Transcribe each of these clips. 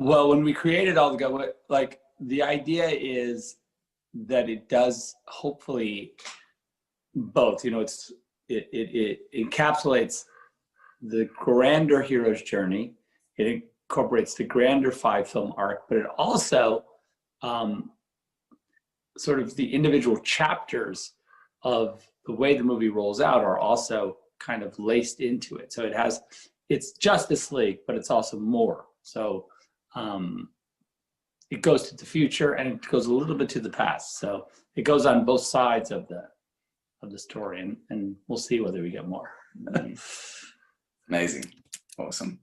Well, when we created all the like the idea is that it does hopefully both. You know, it encapsulates the grander hero's journey. It incorporates the grander 5-film arc, but it also sort of the individual chapters of the way the movie rolls out are also kind of laced into it. So it's Justice League, but it's also more. So it goes to the future and it goes a little bit to the past. So it goes on both sides of the story, and we'll see whether we get more. Amazing. Awesome.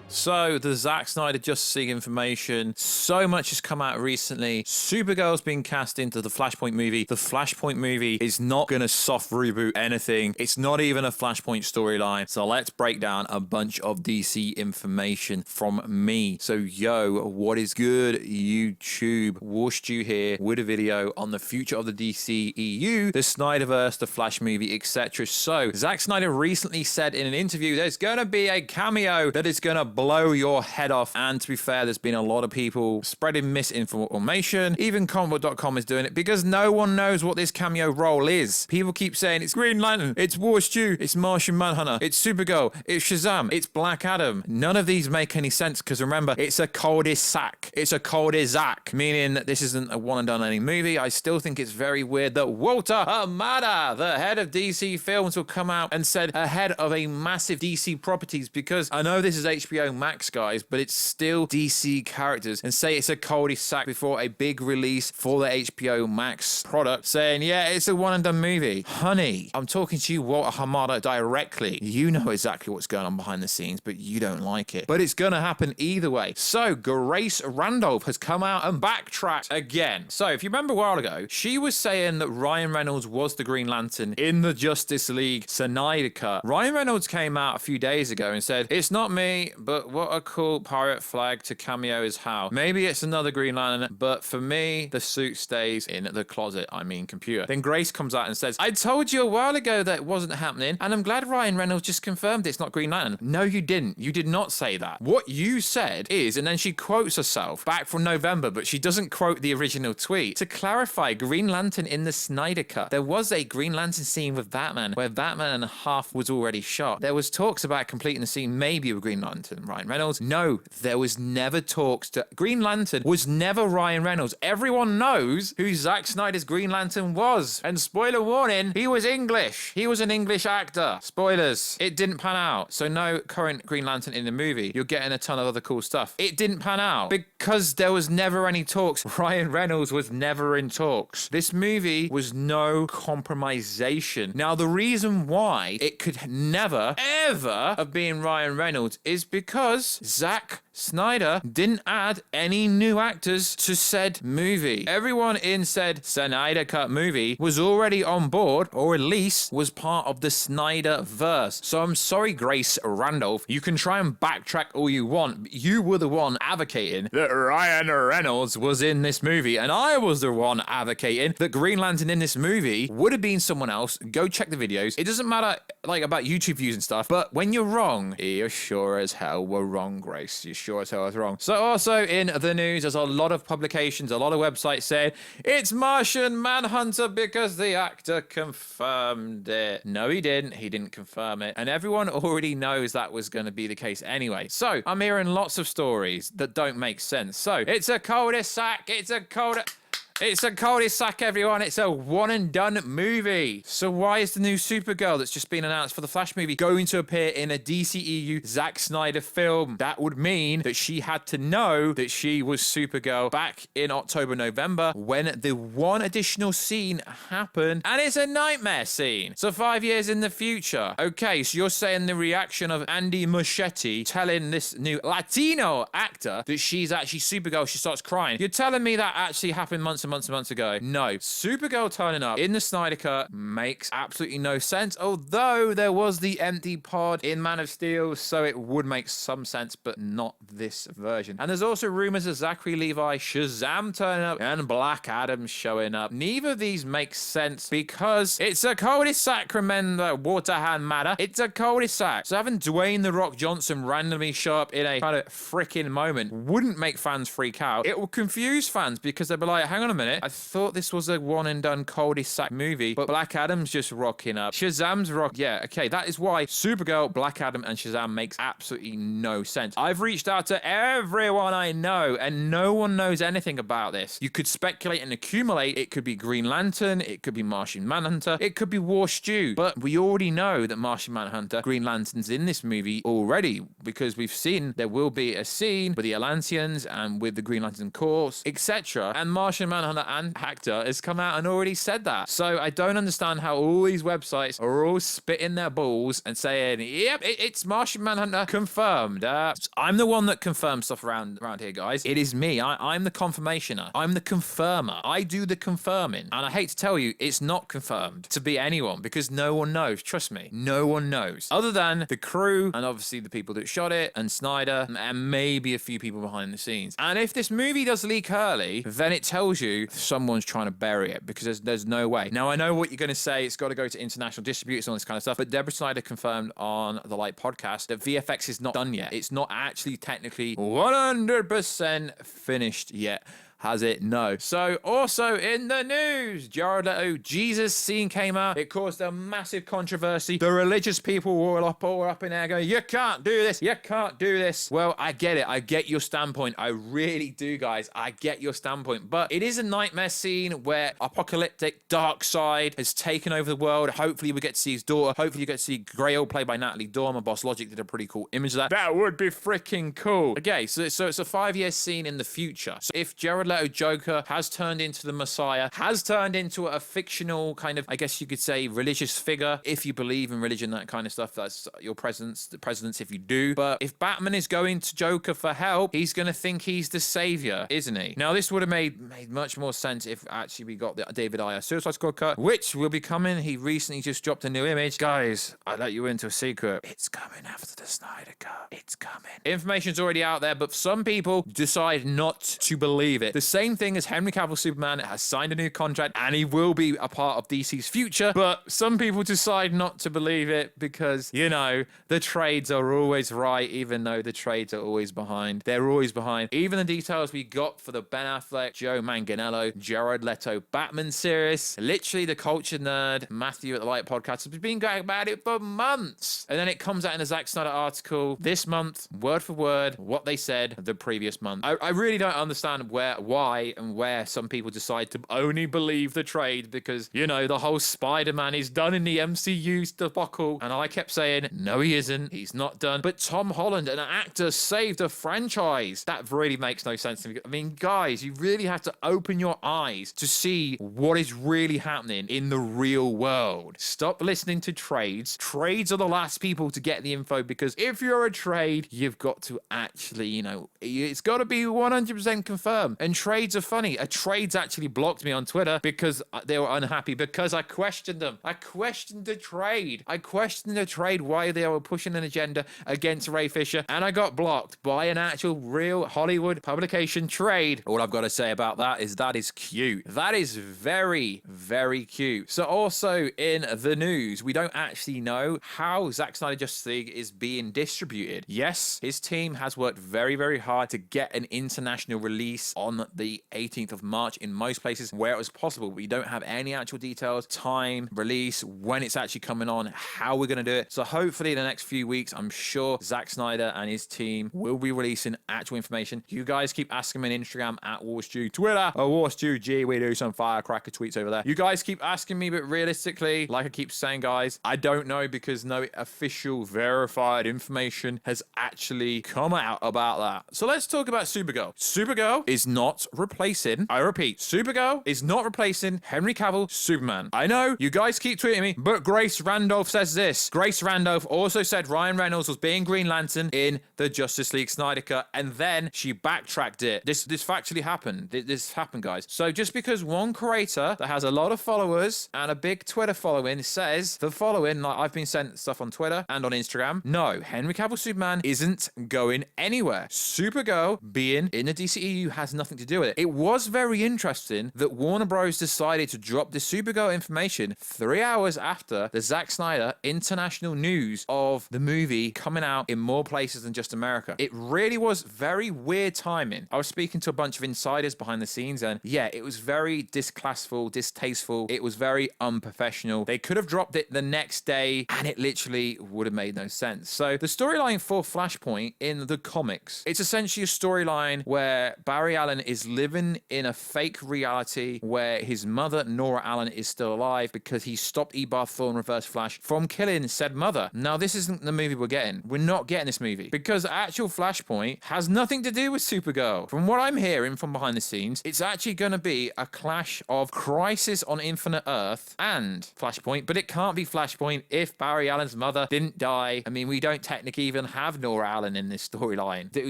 So the Zack Snyder Justice League information, so much has come out recently. Supergirl's been cast into the Flashpoint movie. The Flashpoint movie is not going to soft reboot anything. It's not even a Flashpoint storyline. So let's break down a bunch of DC information from me. So yo, what is good, YouTube? Warstu here with a video on the future of the DCEU, the Snyderverse, the Flash movie, etc. So Zack Snyder recently said in an interview there's going to be a cameo that is going to blow your head off. And to be fair, there's been a lot of people spreading misinformation. Even comicbook.com is doing it because no one knows what this cameo role is. People keep saying it's Green Lantern, it's Warstu, it's Martian Manhunter, it's Supergirl, it's Shazam, it's Black Adam. None of these make any sense because remember, it's a cul-de-sac. It's a cul-de-sac, meaning that this isn't a one and done any movie. I still think it's very weird that Walter Hamada, the head of DC Films, will come out and said ahead of a massive DC properties, because I know this is HBO Max, guys, but it's still DC characters, and say it's a cul-de-sac before a big release for the HBO Max product, saying, yeah, it's a one and done movie. Honey, I'm talking to you, Walter Hamada, directly. You know exactly what's going on behind the scenes, but you don't like it. But it's gonna happen either way. So Grace Randolph has come out and backtracked again. So if you remember a while ago, she was saying that Ryan Reynolds was the Green Lantern in the Justice League Snyder Cut. Ryan Reynolds came out a few days ago and said, it's not me, but what a cool pirate flag to cameo is how. Maybe it's another Green Lantern, but for me, the suit stays in the closet, I mean computer. Then Grace comes out and says, I told you a while ago that it wasn't happening, and I'm glad Ryan Reynolds just confirmed it's not Green Lantern. No, you didn't. You did not say that. What you said is, and then she quotes herself back from November, but she doesn't quote the original tweet. To clarify, Green Lantern in the Snyder Cut, there was a Green Lantern scene with Batman where Batman and a half was already shot. There was talks about completing the scene maybe with Green Lantern, Ryan Reynolds. No, there was never talks to... Green Lantern was never Ryan Reynolds. Everyone knows who Zack Snyder's Green Lantern was. And spoiler warning, he was English. He was an English actor. Spoilers. It didn't pan out. So no current Green Lantern in the movie. You're getting a ton of other cool stuff. It didn't pan out because there was never any talks. Ryan Reynolds was never in talks. This movie was no compromisation. Now, the reason why it could never, ever have been Ryan Reynolds is because Zack Snyder didn't add any new actors to said movie. Everyone in said Snyder Cut movie was already on board, or at least was part of the Snyderverse. So I'm sorry, Grace Randolph, you can try and backtrack all you want, but you were the one advocating that Ryan Reynolds was in this movie, and I was the one advocating that Green Lantern in this movie would have been someone else. Go check the videos. It doesn't matter like about YouTube views and stuff, but when you're wrong, you're sure as hell were wrong, Grace. You're sure as hell was wrong. So also in the news, there's a lot of publications, a lot of websites saying it's Martian Manhunter because the actor confirmed it. No, he didn't. He didn't confirm it. And everyone already knows that was going to be the case anyway. So I'm hearing lots of stories that don't make sense. So it's a cul-de-sac. It's a cul-de-sac, everyone. It's a one and done movie. So why is the new Supergirl that's just been announced for the Flash movie going to appear in a DCEU Zack Snyder film? That would mean that she had to know that she was Supergirl back in October, November when the one additional scene happened, and it's a nightmare scene. So 5 years in the future. Okay, so you're saying the reaction of Andy Muschietti telling this new Latino actor that she's actually Supergirl, she starts crying. You're telling me that actually happened months months and months and months ago. No, Supergirl turning up in the Snyder Cut makes absolutely no sense, although there was the empty pod in Man of Steel, so it would make some sense, but not this version. And there's also rumors of Zachary Levi, Shazam turning up, and Black Adam showing up. Neither of these make sense because it's a cul-de-sac, remember, Waterhand matter. It's a cul-de-sac. So having Dwayne The Rock Johnson randomly show up in a kind of freaking moment wouldn't make fans freak out. It will confuse fans because they'll be like, hang on a minute, I thought this was a one and done cul-de-sac movie, but Black Adam's just rocking up. Shazam's rock. Yeah, okay, that is why Supergirl, Black Adam, and Shazam makes absolutely no sense. I've reached out to everyone I know, and no one knows anything about this. You could speculate and accumulate. It could be Green Lantern, it could be Martian Manhunter, it could be Warstu, but we already know that Martian Manhunter, Green Lantern's in this movie already, because we've seen there will be a scene with the Atlanteans and with the Green Lantern Corps, etc. And Martian Manhunter and actor has come out and already said that. So I don't understand how all these websites are all spitting their balls and saying, yep, it's Martian Manhunter confirmed. I'm the one that confirms stuff around here, guys. It is me. I'm the confirmationer. I'm the confirmer. I do the confirming. And I hate to tell you, it's not confirmed to be anyone because no one knows. Trust me, no one knows. Other than the crew and obviously the people that shot it and Snyder and maybe a few people behind the scenes. And if this movie does leak early, then it tells you someone's trying to bury it because there's no way. Now, I know what you're going to say. It's got to go to international distributors and all this kind of stuff. But Deborah Snyder confirmed on the Light podcast that VFX is not done yet. It's not actually technically 100% finished yet. Has it? No. So, also in the news, Jared Leto Jesus scene came out. It caused a massive controversy. The religious people were all up in there going, you can't do this. You can't do this. Well, I get it. I get your standpoint. I really do, guys. I get your standpoint. But it is a nightmare scene where apocalyptic dark side has taken over the world. Hopefully we get to see his daughter. Hopefully you get to see Grail played by Natalie Dormer. Boss Logic did a pretty cool image of that. That would be freaking cool. Okay, so it's a 5-year scene in the future. So if Jared Leto Joker has turned into the Messiah, has turned into a fictional kind of, I guess you could say, religious figure. If you believe in religion, that kind of stuff, that's your presidents if you do. But if Batman is going to Joker for help, he's going to think he's the savior, isn't he? Now, this would have made much more sense if actually we got the David Ayer Suicide Squad cut, which will be coming. He recently just dropped a new image. Guys, I let you into a secret. It's coming after the Snyder cut. It's coming. Information's already out there, but some people decide not to believe it. The same thing as Henry Cavill Superman has signed a new contract and he will be a part of DC's future, but some people decide not to believe it because, you know, the trades are always right, even though the trades are always behind. They're always behind. Even the details we got for the Ben Affleck, Joe Manganiello, Jared Leto Batman series, literally the culture nerd, Matthew at the Light podcast, has been going about it for months. And then it comes out in a Zack Snyder article this month, word for word, what they said the previous month. I really don't understand why and where some people decide to only believe the trade because, you know, the whole Spider-Man is done in the MCU debacle. And I kept saying, no, he isn't. He's not done. But Tom Holland, an actor, saved a franchise. That really makes no sense to me. I mean, guys, you really have to open your eyes to see what is really happening in the real world. Stop listening to trades. Trades are the last people to get the info because if you're a trade, you've got to actually, you know, it's got to be 100% confirmed. And trades are funny. A trade's actually blocked me on Twitter because they were unhappy because I questioned them. I questioned the trade. I questioned the trade why they were pushing an agenda against Ray Fisher, and I got blocked by an actual real Hollywood publication trade. All I've got to say about that is cute. That is very, very cute. So also in the news, we don't actually know how Zack Snyder Justice League is being distributed. Yes, his team has worked very, very hard to get an international release on the 18th of March in most places where it was possible. We don't have any actual details, time, release, when it's actually coming on, how we're going to do it. So hopefully in the next few weeks, I'm sure Zack Snyder and his team will be releasing actual information. You guys keep asking me on Instagram at Warstu, Twitter, WarstuG. We do some firecracker tweets over there. You guys keep asking me, but realistically, like I keep saying, guys, I don't know because no official verified information has actually come out about that. So let's talk about Supergirl. Supergirl is not not replacing, I repeat, Supergirl is not replacing Henry Cavill Superman. I know you guys keep tweeting me, but Grace Randolph says this. Grace Randolph also said Ryan Reynolds was being Green Lantern in the Justice League Snyder Cut, and then she backtracked it. This factually happened. This happened, guys. So just because one creator that has a lot of followers and a big Twitter following says the following, like I've been sent stuff on Twitter and on Instagram, no, Henry Cavill Superman isn't going anywhere. Supergirl being in the DCEU has nothing to do with it. It was very interesting that Warner Bros. Decided to drop the Supergirl information 3 hours after the Zack Snyder international news of the movie coming out in more places than just America. It really was very weird timing. I was speaking to a bunch of insiders behind the scenes, and yeah, it was very disclassful, distasteful. It was very unprofessional. They could have dropped it the next day, and it literally would have made no sense. So the storyline for Flashpoint in the comics, it's essentially a storyline where Barry Allen is living in a fake reality where his mother, Nora Allen, is still alive because he stopped Ebar Thawne Reverse Flash from killing said mother. Now, this isn't the movie we're getting. We're not getting this movie because actual Flashpoint has nothing to do with Supergirl. From what I'm hearing from behind the scenes, it's actually going to be a clash of Crisis on Infinite Earth and Flashpoint, but it can't be Flashpoint if Barry Allen's mother didn't die. I mean, we don't technically even have Nora Allen in this storyline,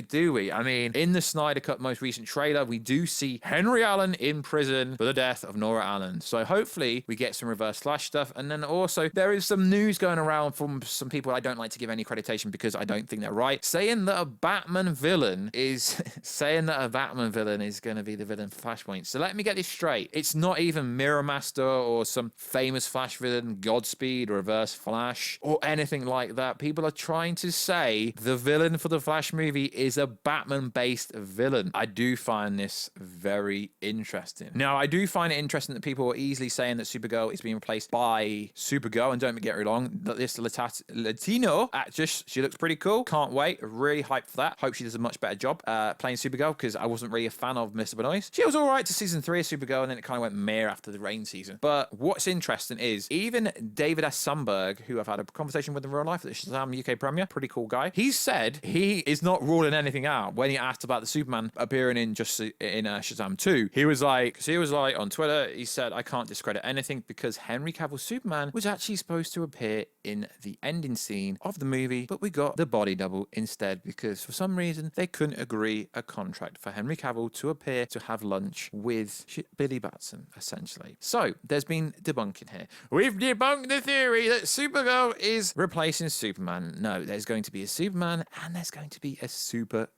do we? I mean, in the Snyder Cut most recent trailer, we do see Henry Allen in prison for the death of Nora Allen. So hopefully we get some Reverse Flash stuff. And then also there is some news going around from some people I don't like to give any accreditation because I don't think they're right, saying that a Batman villain is going to be the villain for Flashpoint. So let me get this straight. It's not even Mirror Master or some famous Flash villain, Godspeed or Reverse Flash or anything like that. People are trying to say the villain for the Flash movie is a Batman-based villain. I do find this very interesting. Now, I do find it interesting that people are easily saying that Supergirl is being replaced by Supergirl, and don't get me wrong, that this Latino actress, she looks pretty cool. Can't wait. Really hyped for that. Hope she does a much better job playing Supergirl because I wasn't really a fan of Mr. Benoist. She was all right to season 3 of Supergirl, and then it kind of went meh after the rain season. But what's interesting is even David S. Sundberg, who I've had a conversation with in real life at the Shazam UK premiere, pretty cool guy. He said he is not ruling anything out when he asked about the Superman appearing in Shazam 2. He was like on Twitter, he said, I can't discredit anything because Henry Cavill Superman was actually supposed to appear in the ending scene of the movie, but we got the body double instead because for some reason they couldn't agree a contract for Henry Cavill to appear to have lunch with Billy Batson, essentially. So there's been debunking here. We've debunked the theory that Supergirl is replacing Superman. No, there's going to be a Superman and there's going to be a Superwoman,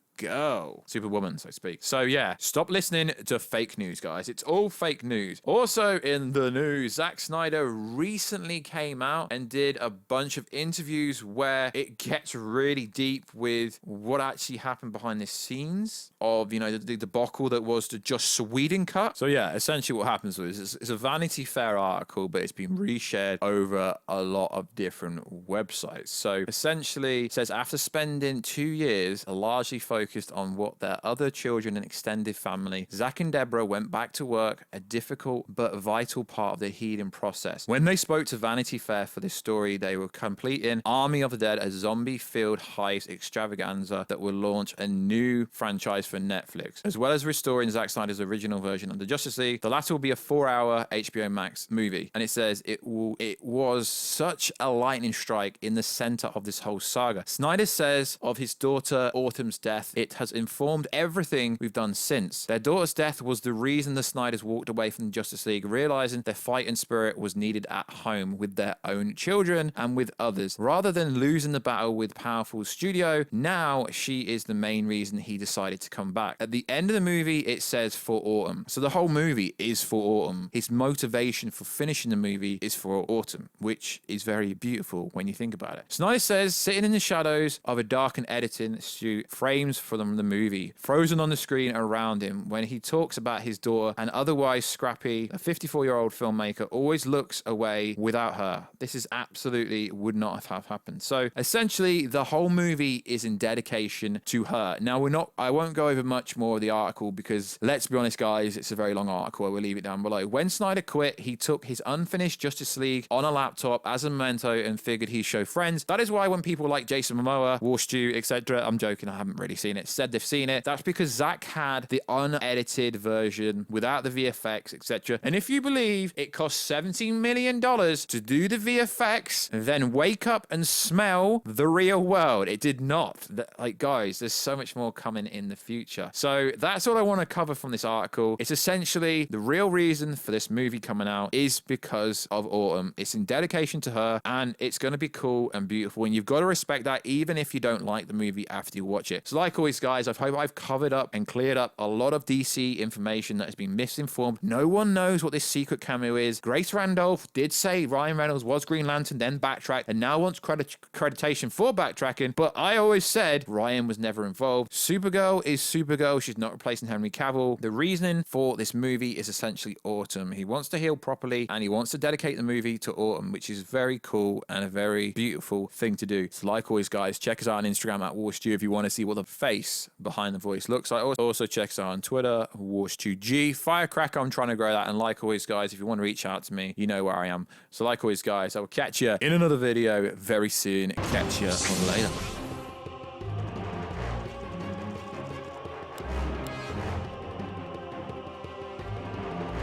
so to speak. So yeah, stop listening to fake news, guys. It's all fake news. Also in the news, Zack Snyder recently came out and did a bunch of interviews where it gets really deep with what actually happened behind the scenes of, the debacle that was the Joss Sweden cut. So yeah, essentially what happens is it's a Vanity Fair article, but it's been reshared over a lot of different websites. So essentially it says after spending 2 years largely focused on what their other children and extended family, Zack and Deborah went back to work, a difficult but vital part of their healing process. When they spoke to Vanity Fair for this story, they were completing Army of the Dead, a zombie-filled heist extravaganza that will launch a new franchise for Netflix, as well as restoring Zack Snyder's original version of the Justice League. The latter will be a 4-hour HBO Max movie, and it says it was such a lightning strike in the center of this whole saga. Snyder says of his daughter Autumn's death, it has informed everything we've done since. Their daughter's death was the reason the Snyders walked away from the Justice League, realizing their fight and spirit was needed at home with their own children and with others. Rather than losing the battle with powerful studio, now she is the main reason he decided to come back. At the end of the movie, it says for autumn. So the whole movie is for autumn. His motivation for finishing the movie is for autumn, which is very beautiful when you think about it. Snyder says, sitting in the shadows of a darkened editing studio, frames from the movie frozen on the screen around him when he talks about his daughter, and otherwise scrappy, a 54-year-old filmmaker always looks away without her. This is absolutely would not have happened. So essentially the whole movie is in dedication to her. Now I won't go over much more of the article because let's be honest guys, it's a very long article. I will leave it down below. When Snyder quit, he took his unfinished Justice League on a laptop as a memento and figured he'd show friends. That is why when people like Jason Momoa, Warstu, etc., I'm joking, I haven't really seen seen it said they've seen it. That's because Zack had the unedited version without the VFX, etc. And if you believe it cost $17 million to do the VFX, then wake up and smell the real world. It did not. Like, guys, there's so much more coming in the future. So that's all I want to cover from this article. It's essentially the real reason for this movie coming out is because of Autumn. It's in dedication to her, and it's going to be cool and beautiful, and you've got to respect that even if you don't like the movie after you watch it. So like always, guys, I hope I've covered up and cleared up a lot of DC information that has been misinformed. No one knows what this secret cameo is. Grace Randolph did say Ryan Reynolds was Green Lantern, then backtracked, and now wants creditation for backtracking, but I always said Ryan was never involved. Supergirl is Supergirl. She's not replacing Henry Cavill. The reasoning for this movie is essentially Autumn. He wants to heal properly, and he wants to dedicate the movie to Autumn, which is very cool and a very beautiful thing to do. So like always, guys, check us out on Instagram at Warstu if you want to see what the face behind the voice looks like. Also check us out on Twitter, Warstu Firecracker. I'm trying to grow that. And like always, guys, if you want to reach out to me, you know where I am. So like always, guys, I will catch you in another video very soon. Catch you later.